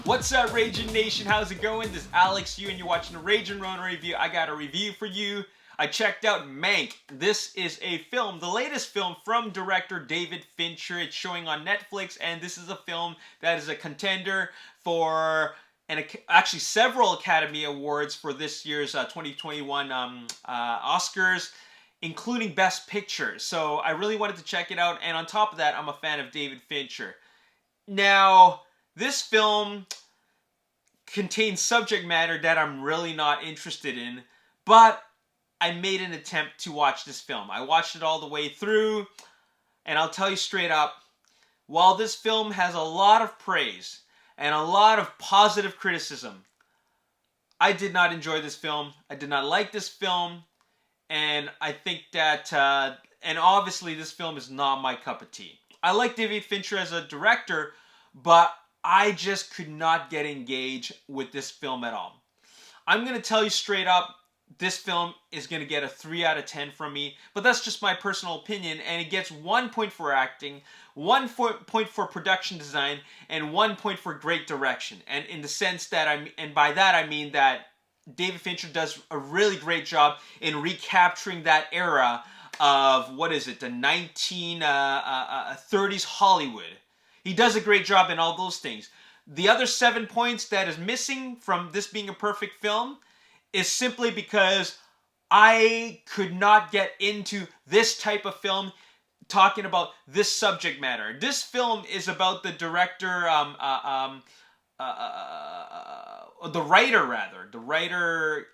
What's up, Ragin Nation? How's it going? This is Alex Yu, and you're watching the Ragin Ronin review. I got a review for you. I checked out Mank. This is a film, the latest film from director David Fincher. It's showing on Netflix, and this is a film that is a contender for actually several Academy Awards for this year's 2021 Oscars, including Best Picture. So I really wanted to check it out, and on top of that, I'm a fan of David Fincher. Now, this film contains subject matter that I'm really not interested in, but I made an attempt to watch this film. I watched it all the way through, and I'll tell you straight up, while this film has a lot of praise and a lot of positive criticism, I did not enjoy this film. I did not like this film, and I think that, and obviously this film is not my cup of tea. I like David Fincher as a director, but I just could not get engaged with this film at all. I'm going to tell you straight up, this film is going to get a 3 out of 10 from me, but that's just my personal opinion, and it gets 1 point for acting, 1 point for production design, and 1 point for great direction. And in the sense that and by that I mean that David Fincher does a really great job in recapturing that era of, what is it, the 1930s Hollywood. He does a great job in all those things. The other 7 points that is missing from this being a perfect film is simply because I could not get into this type of film talking about this subject matter. This film is about the director, the writer,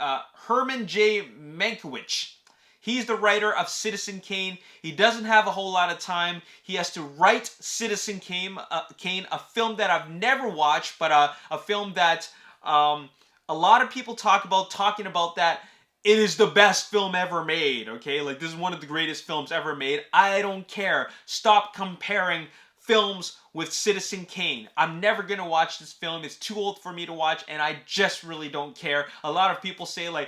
Herman J. Mankiewicz. He's the writer of Citizen Kane. He doesn't have a whole lot of time. He has to write Citizen Kane, a film that I've never watched, but a film that a lot of people talking about that it is the best film ever made, okay? Like, this is one of the greatest films ever made. I don't care. Stop comparing films with Citizen Kane. I'm never gonna watch this film. It's too old for me to watch, and I just really don't care. A lot of people say, like,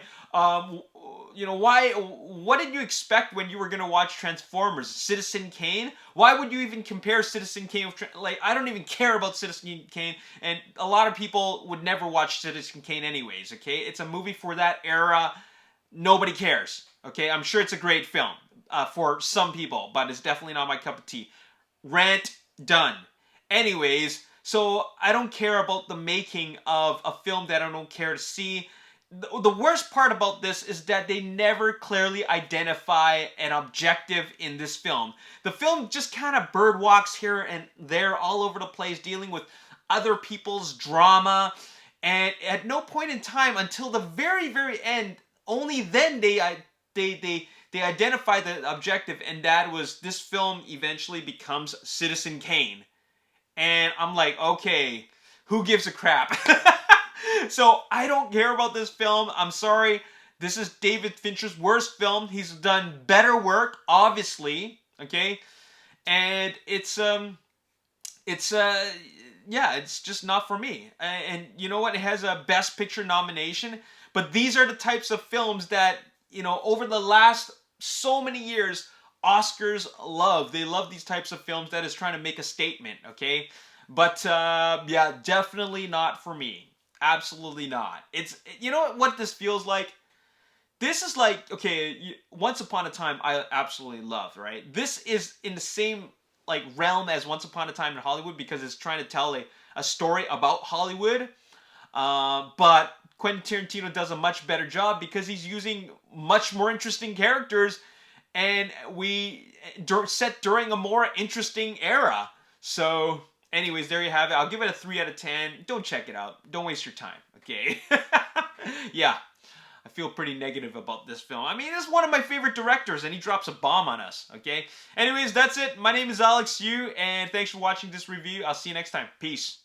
you know, what did you expect when you were gonna watch Transformers? Citizen Kane? Why would you even compare Citizen Kane with, like, I don't even care about Citizen Kane, and a lot of people would never watch Citizen Kane anyways, okay? It's a movie for that era. Nobody cares, okay? I'm sure it's a great film for some people, but it's definitely not my cup of tea. Rant done. Anyways, so I don't care about the making of a film that I don't care to see. The worst part about this is that they never clearly identify an objective in this film. The film just kind of birdwalks here and there all over the place, dealing with other people's drama, and at no point in time until the very, very end, only then they identify the objective, and that was this film eventually becomes Citizen Kane. And I'm like, okay, who gives a crap? So I don't care about this film. I'm sorry. This is David Fincher's worst film. He's done better work, obviously, okay? And it's just not for me. And you know what? It has a Best Picture nomination, but these are the types of films that, you know, over the last so many years, Oscars love. They love these types of films that is trying to make a statement, okay? But, yeah, definitely not for me. Absolutely not. It's, you know what this feels like? This is like, okay, Once Upon a Time I absolutely loved, right? This is in the same, like, realm as Once Upon a Time in Hollywood because it's trying to tell a story about Hollywood. But Quentin Tarantino does a much better job because he's using much more interesting characters, and set during a more interesting era. So, anyways, there you have it. I'll give it a 3 out of 10. Don't check it out. Don't waste your time, okay? Yeah, I feel pretty negative about this film. I mean, it's one of my favorite directors, and he drops a bomb on us, okay? Anyways, that's it. My name is Alex Yu, and thanks for watching this review. I'll see you next time. Peace.